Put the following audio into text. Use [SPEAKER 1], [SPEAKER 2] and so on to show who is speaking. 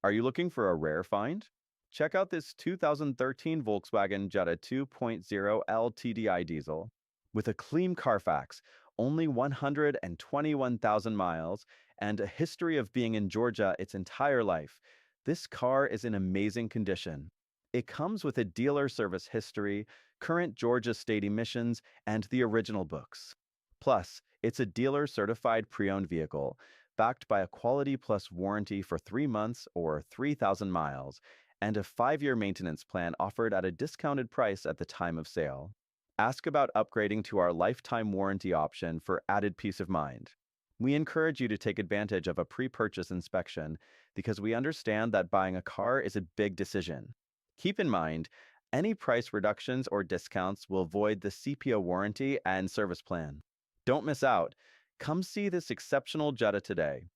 [SPEAKER 1] Are you looking for a rare find? Check out this 2013 Volkswagen Jetta 2.0 TDI diesel. With a clean Carfax, only 121,000 miles, and a history of being in Georgia its entire life, this car is in amazing condition. It comes with a dealer service history, current Georgia state emissions, and the original books. Plus, it's a dealer certified pre-owned vehicle, backed by a Quality Plus warranty for 3 months or 3,000 miles, and a 5-year maintenance plan offered at a discounted price at the time of sale. Ask about upgrading to our lifetime warranty option for added peace of mind. We encourage you to take advantage of a pre-purchase inspection because we understand that buying a car is a big decision. Keep in mind, any price reductions or discounts will void the CPO warranty and service plan. Don't miss out. Come see this exceptional Jetta today.